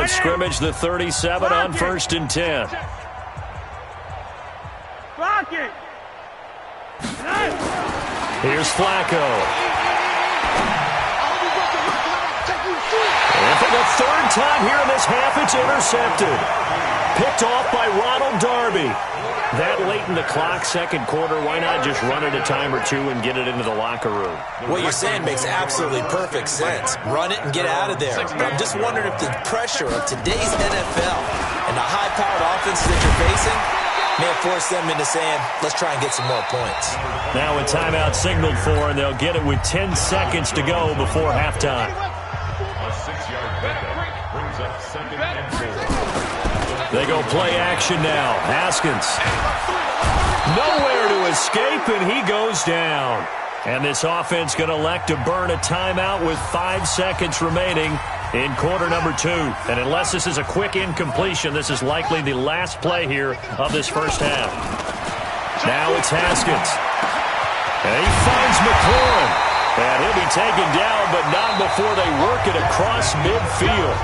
of scrimmage, the 37 on 1st and 10. Here's Flacco. And for the third time here in this half, it's intercepted. Picked off by Ronald Darby. That late in the clock, second quarter, why not just run it a time or two and get it into the locker room? What you're saying makes absolutely perfect sense. Run it and get out of there. But I'm just wondering if the pressure of today's NFL and the high-powered offenses that you're facing may have forced them into saying, let's try and get some more points. Now a timeout signaled for, and they'll get it with 10 seconds to go before halftime. A 6-yard pickup brings up 2nd and 4. They go play action now. Haskins. Nowhere to escape, and he goes down. And this offense going to elect to burn a timeout with 5 seconds remaining in quarter number 2. And unless this is a quick incompletion, this is likely the last play here of this first half. Now it's Haskins. And he finds McLaurin. And he'll be taken down, but not before they work it across midfield.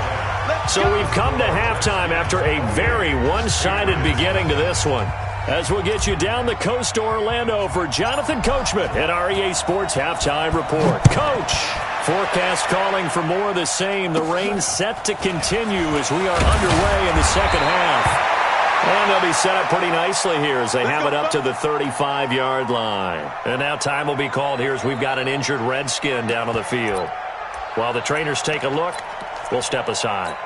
So we've come to halftime after a very one-sided beginning to this one. As we'll get you down the coast to Orlando for Jonathan Coachman at our EA Sports Halftime Report. Coach, forecast calling for more of the same. The rain set to continue as we are underway in the second half. And they'll be set up pretty nicely here as they have it up to the 35-yard line. And now time will be called here as we've got an injured Redskin down on the field. While the trainers take a look, we'll step aside.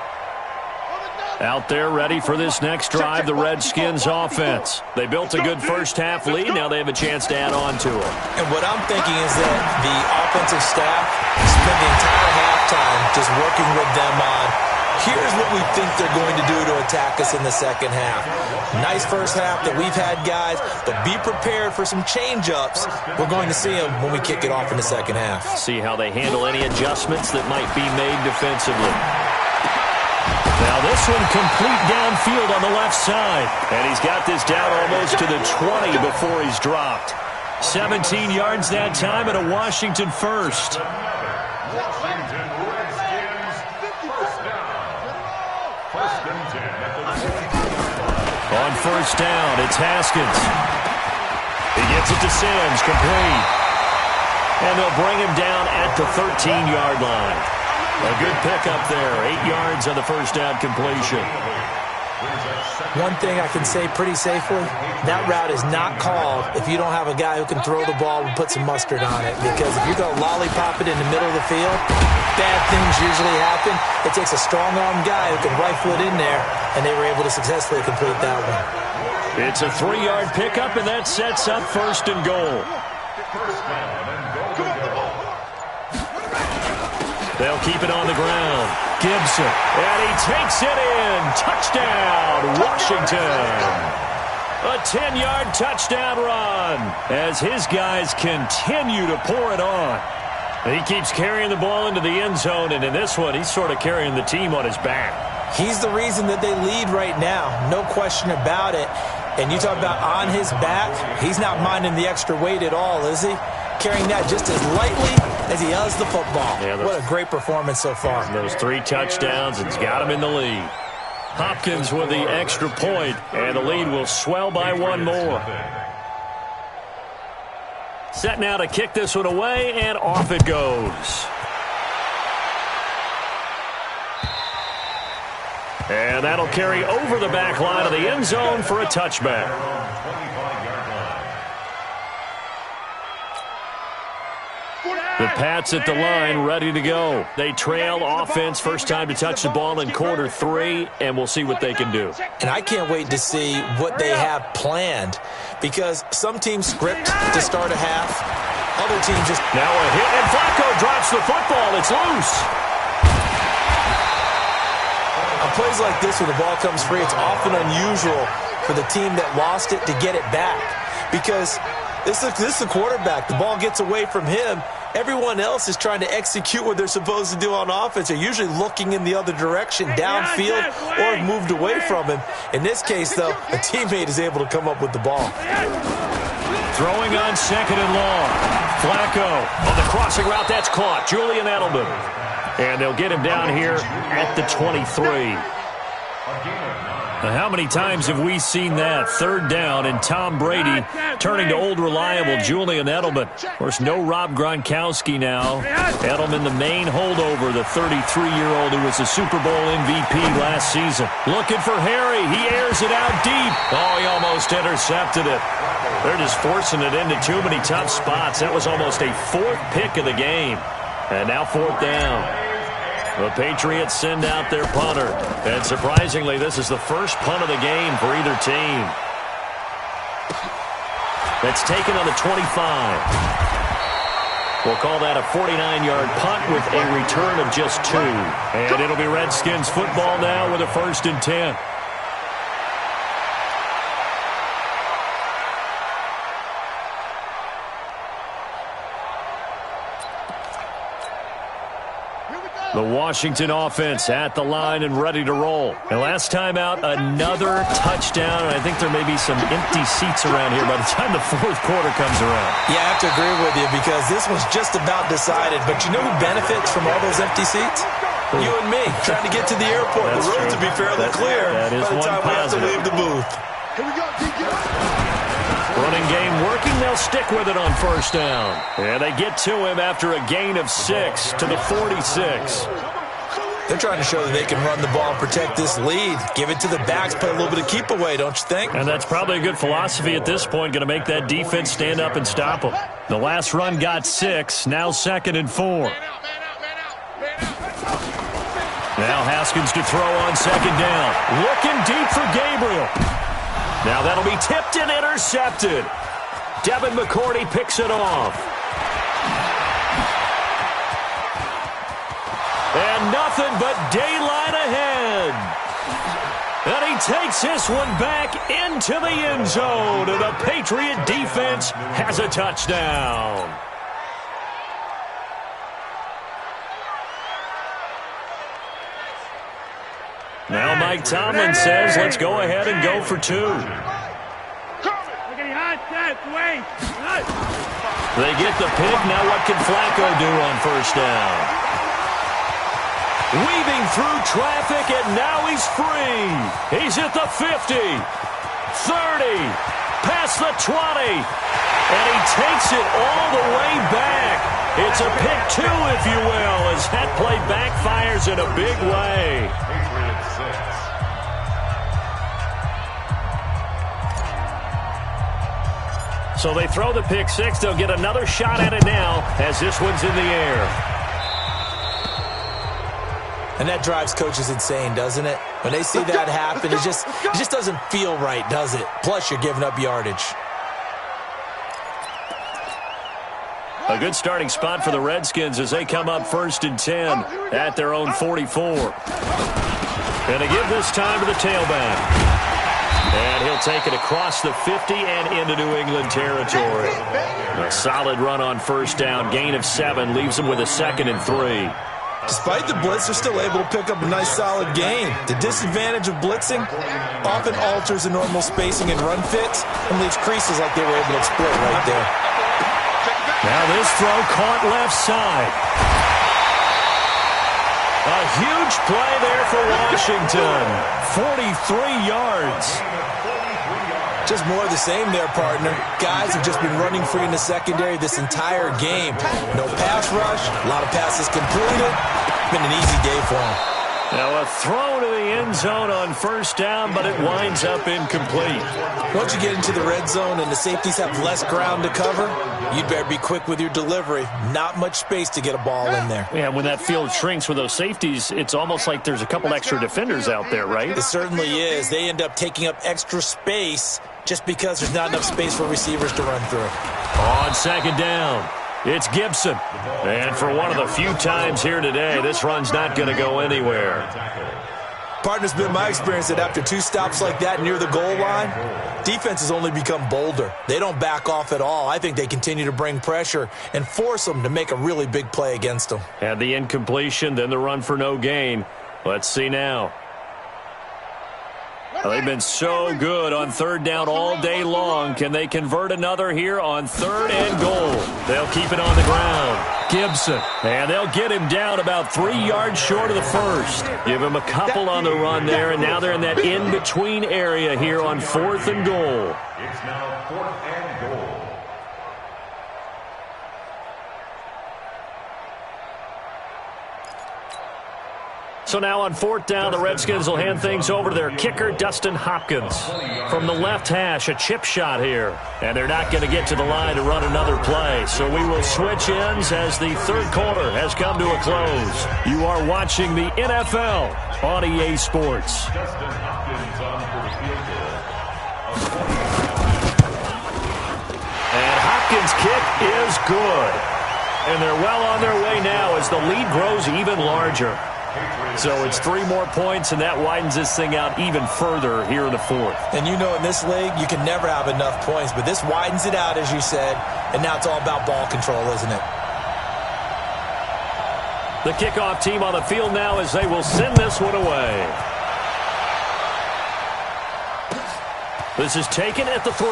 Out there ready for this next drive, the Redskins offense. They built a good first-half lead. Now they have a chance to add on to it. And what I'm thinking is that the offensive staff spent the entire halftime just working with them on, here's what we think they're going to do to attack us in the second half. Nice first half that we've had, guys, but be prepared for some change-ups. We're going to see them when we kick it off in the second half. See how they handle any adjustments that might be made defensively. Now this one complete downfield on the left side. And he's got this down almost to the 20 before he's dropped. 17 yards that time and a Washington first. Washington Redskins first down. 1st and 10 at the 20. On first down, it's Haskins. He gets it to Sims, complete. And they'll bring him down at the 13-yard line. A good pickup there, 8 yards on the first down completion. One thing I can say pretty safely, that route is not called if you don't have a guy who can throw the ball and put some mustard on it. Because if you're going to lollipop it in the middle of the field, bad things usually happen. It takes a strong-arm guy who can rifle it in there, and they were able to successfully complete that one. It's a 3-yard pickup, and that sets up 1st and goal. First down and goal to go. They'll keep it on the ground. Gibson, and he takes it in. Touchdown, Washington. A 10-yard touchdown run as his guys continue to pour it on. He keeps carrying the ball into the end zone, and in this one, he's sort of carrying the team on his back. He's the reason that they lead right now, no question about it. And you talk about on his back, he's not minding the extra weight at all, is he? Carrying that just as lightly as he does the football. Yeah, what a great performance so far. Those 3 touchdowns, it's got him in the lead. Hopkins with the extra point, and the lead will swell by 1 more. Set now to kick this one away, and off it goes. And that'll carry over the back line of the end zone for a touchback. The Pats at the line, ready to go. They trail offense, first time to touch the ball in quarter 3, and we'll see what they can do. And I can't wait to see what they have planned, because some teams script to start a half, other teams just... Now a hit, and Flacco drops the football. It's loose. On plays like this where the ball comes free, it's often unusual for the team that lost it to get it back, because this is the quarterback. The ball gets away from him. Everyone else is trying to execute what they're supposed to do on offense. They're usually looking in the other direction, downfield, or have moved away from him. In this case, though, a teammate is able to come up with the ball. Throwing on 2nd and long. Flacco on the crossing route. That's caught. Julian Edelman. And they'll get him down here at the 23. Now, how many times have we seen that? Third down, and Tom Brady turning to old reliable Julian Edelman. Of course, no Rob Gronkowski now. Edelman, the main holdover, the 33-year-old who was a Super Bowl MVP last season. Looking for Harry. He airs it out deep. Oh, he almost intercepted it. They're just forcing it into too many tough spots. That was almost a fourth pick of the game. And now fourth down. The Patriots send out their punter. And surprisingly, this is the first punt of the game for either team. That's taken on the 25. We'll call that a 49-yard punt with a return of just 2. And it'll be Redskins football now with a 1st and 10. The Washington offense at the line and ready to roll. And last time out, another touchdown. And I think there may be some empty seats around here by the time the fourth quarter comes around. Yeah, I have to agree with you because this one's just about decided. But you know who benefits from all those empty seats? You and me, trying to get to the airport. That's the roads true. will be fairly clear that is by the time we have to leave the booth. Here we go, DK. Running game working. They'll stick with it on first down. And they get to him after a gain of 6 to the 46. They're trying to show that they can run the ball and protect this lead. Give it to the backs, play a little bit of keep away, don't you think? And that's probably a good philosophy at this point, going to make that defense stand up and stop them. The last run got 6, now 2nd and 4. Now Haskins to throw on 2nd down. Looking deep for Gabriel. Now that'll be tipped and intercepted. Devin McCourty picks it off. And nothing but daylight ahead. And he takes this one back into the end zone. And the Patriot defense has a touchdown. Now Mike Tomlin says, let's go ahead and go for 2. They get the pick. Now what can Flacco do on first down? Weaving through traffic, and now he's free. He's at the 50, 30, past the 20, and he takes it all the way back. It's a pick 2, if you will, as that play backfires in a big way. So they throw the pick 6. They'll get another shot at it now as this one's in the air. And that drives coaches insane, doesn't it? When they see that happen, it just doesn't feel right, does it? Plus, you're giving up yardage. A good starting spot for the Redskins as they come up 1st and 10 at their own 44. And they give this time to the tailback. And he'll take it across the 50 and into New England territory. A solid run on first down. Gain of 7 leaves him with a 2nd and 3. Despite the blitz, they're still able to pick up a nice solid gain. The disadvantage of blitzing often alters the normal spacing and run fits and leaves creases like they were able to exploit right there. Now this throw caught left side. A huge play there for Washington. 43 yards. Just more of the same there, partner. Guys have just been running free in the secondary this entire game. No pass rush, a lot of passes completed. Been an easy day for them. Now a throw to the end zone on first down, but it winds up incomplete. Once you get into the red zone and the safeties have less ground to cover, you'd better be quick with your delivery. Not much space to get a ball in there. Yeah, when that field shrinks with those safeties, it's almost like there's a couple extra defenders out there, right? It certainly is. They end up taking up extra space just because there's not enough space for receivers to run through. On 2nd down, it's Gibson. And for one of the few times here today, this run's not going to go anywhere. Partner's been my experience that after 2 stops like that near the goal line, defenses only become bolder. They don't back off at all. I think they continue to bring pressure and force them to make a really big play against them. And the incompletion, then the run for no gain. Let's see now. Well, they've been so good on third down all day long. Can they convert another here on 3rd and goal? They'll keep it on the ground. Gibson. And they'll get him down about 3 yards short of the first. Give him a couple on the run there, and now they're in that in-between area here on 4th and goal. It's now 4th and goal. So now on 4th down, the Redskins will hand things over to their kicker, Dustin Hopkins. From the left hash, a chip shot here. And they're not going to get to the line to run another play. So we will switch ends as the 3rd quarter has come to a close. You are watching the NFL on EA Sports. Dustin Hopkins on for the field goal. And Hopkins' kick is good. And they're well on their way now as the lead grows even larger. So it's 3 more points, and that widens this thing out even further here in the 4th. And you know in this league, you can never have enough points, but this widens it out, as you said, and now it's all about ball control, isn't it? The kickoff team on the field now as they will send this one away. This is taken at the 3.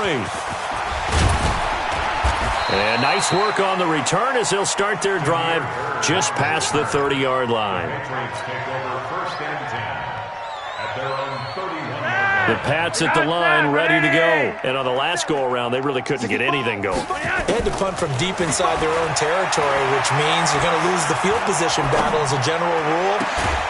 And nice work on the return as they'll start their drive just past the 30-yard line. Patriots take over 1st and 10 at their own 31-yard line. The Pats at the line, ready to go. And on the last go-around, they really couldn't get anything going. They had to punt from deep inside their own territory, which means you're going to lose the field position battle as a general rule.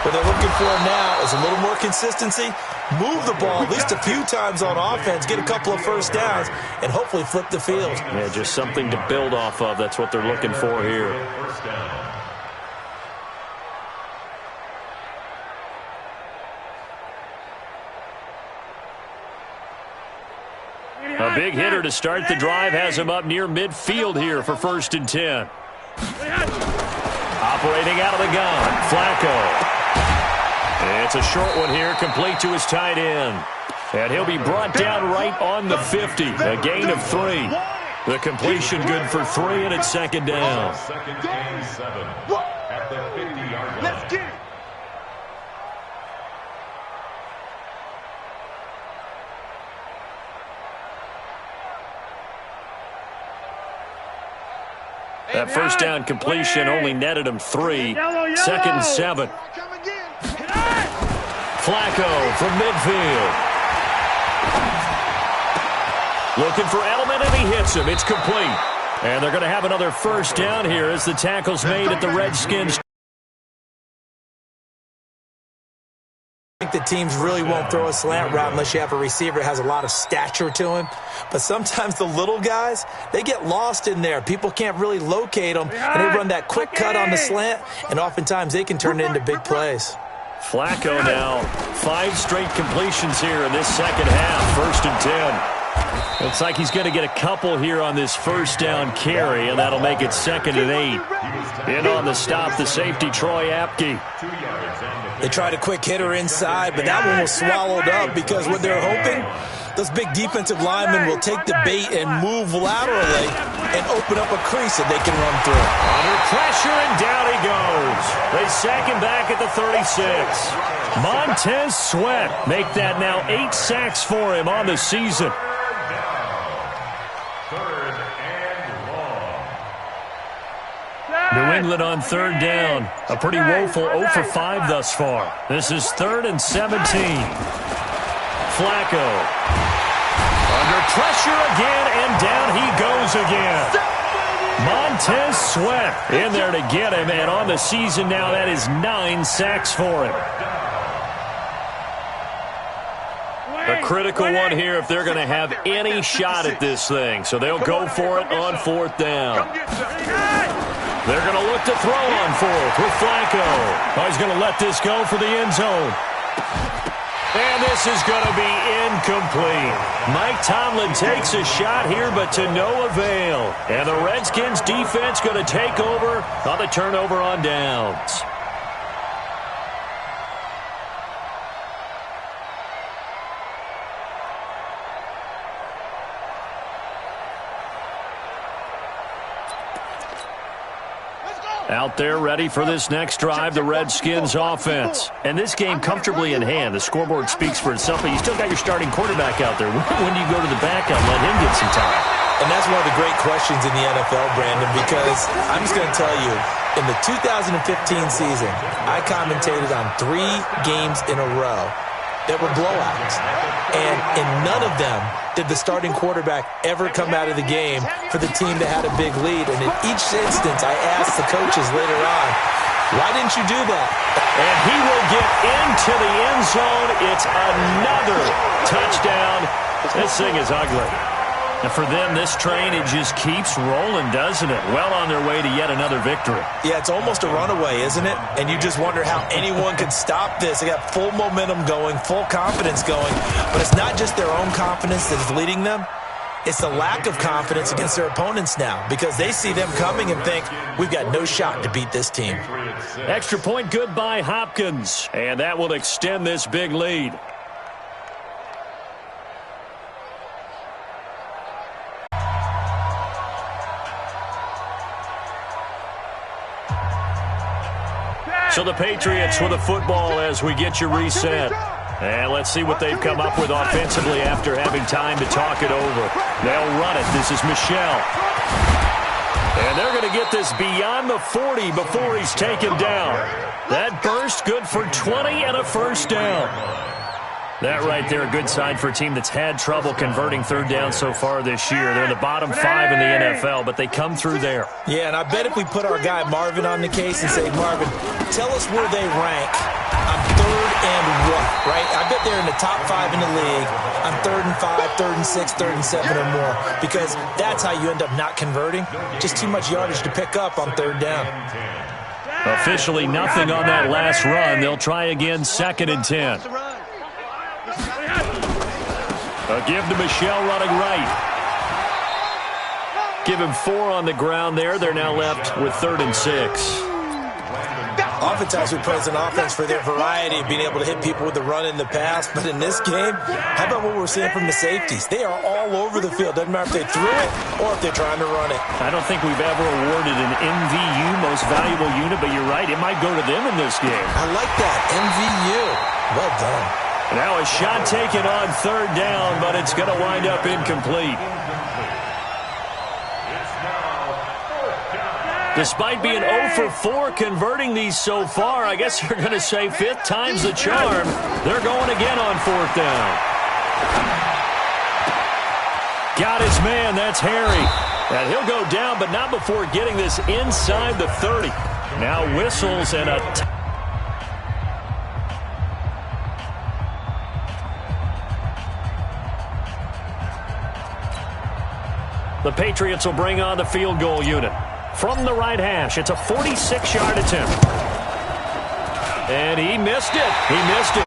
What they're looking for now is a little more consistency, move the ball at least a few times on offense, get a couple of first downs, and hopefully flip the field. Yeah, just something to build off of. That's what they're looking for here. 1st down. A big hitter to start the drive has him up near midfield here for 1st and 10. Operating out of the gun, Flacco. It's a short one here, complete to his tight end. And he'll be brought down right on the 50, a gain of 3. The completion good for 3, and it's 2nd down. 2nd and 7 at the 50-yard line. Let's get it. That first down completion only netted him 3. 2nd and 7. Flacco from midfield. Looking for Edelman, and he hits him. It's complete. And they're going to have another first down here as the tackle's made at the Redskins. I think the teams really won't throw a slant route unless you have a receiver that has a lot of stature to him. But sometimes the little guys, they get lost in there. People can't really locate them, and they run that quick cut on the slant, and oftentimes they can turn it into big plays. Flacco now, 5 straight completions here in this second half, 1st and 10. Looks like he's going to get a couple here on this first down carry, and that'll make it 2nd and 8. In on the stop, the safety, Troy Apke. They tried a quick hitter inside, but that one was swallowed up because what they're hoping, those big defensive linemen will take the bait and move laterally and open up a crease that they can run through. Under pressure, and down he goes. They sack him back at the 36. Montez Sweat make that now 8 sacks for him on the season. New England on 3rd down. A pretty woeful 0 for 5 thus far. This is 3rd and 17. Flacco. Under pressure again, and down he goes again. Montez Sweat in there to get him, and on the season now, that is 9 sacks for him. A critical one here if they're going to have any shot at this thing. So they'll go for it on 4th down. They're going to look to throw on 4th with Flacco. Oh, he's going to let this go for the end zone. And this is going to be incomplete. Mike Tomlin takes a shot here, but to no avail. And the Redskins defense going to take over on the turnover on downs. Out there ready for this next drive, the Redskins offense. And this game comfortably in hand. The scoreboard speaks for itself, but you still got your starting quarterback out there. When do you go to the backup and let him get some time? And that's one of the great questions in the NFL, Brandon, because I'm just going to tell you, in the 2015 season, I commentated on 3 games in a row that were blowouts. And in none of them did the starting quarterback ever come out of the game for the team that had a big lead. And in each instance, I asked the coaches later on, why didn't you do that? And he will get into the end zone. It's another touchdown. This thing is ugly. And for them, this train, it just keeps rolling, doesn't it? Well on their way to yet another victory. Yeah, it's almost a runaway, isn't it? And you just wonder how anyone could stop this. They got full momentum going, full confidence going. But it's not just their own confidence that is leading them. It's the lack of confidence against their opponents now because they see them coming and think, we've got no shot to beat this team. Extra point good by Hopkins. And that will extend this big lead. So the Patriots with the football as we get you reset. And let's see what they've come up with offensively after having time to talk it over. They'll run it. This is Michel. And they're going to get this beyond the 40 before he's taken down. That burst good for 20 and a first down. That right there, a good sign for a team that's had trouble converting third down so far this year. They're in the bottom 5 in the NFL, but they come through there. Yeah, and I bet if we put our guy Marvin on the case and say, Marvin, tell us where they rank on 3rd and what, right? I bet they're in the top 5 in the league on 3rd and 5, 3rd and 6, 3rd and 7 or more, because that's how you end up not converting. Just too much yardage to pick up on 3rd down. Officially nothing on that last run. They'll try again, 2nd and 10. A give to Michel running right. Give him 4 on the ground there. They're now left with 3rd and 6. Oftentimes we praise an offense for their variety of being able to hit people with the run in the pass. But in this game, how about what we're seeing from the safeties? They are all over the field. Doesn't matter if they threw it or if they're trying to run it. I don't think we've ever awarded an MVU, most valuable unit, but you're right. It might go to them in this game. I like that. MVU. Well done. Now a shot taken on 3rd down, but it's going to wind up incomplete. Despite being 0 for 4 converting these so far, I guess you're going to say 5th time's the charm. They're going again on 4th down. Got his man, that's Harry. And he'll go down, but not before getting this inside the 30. Now whistles and a The Patriots will bring on the field goal unit. From the right hash, it's a 46-yard attempt. And he missed it. He missed it.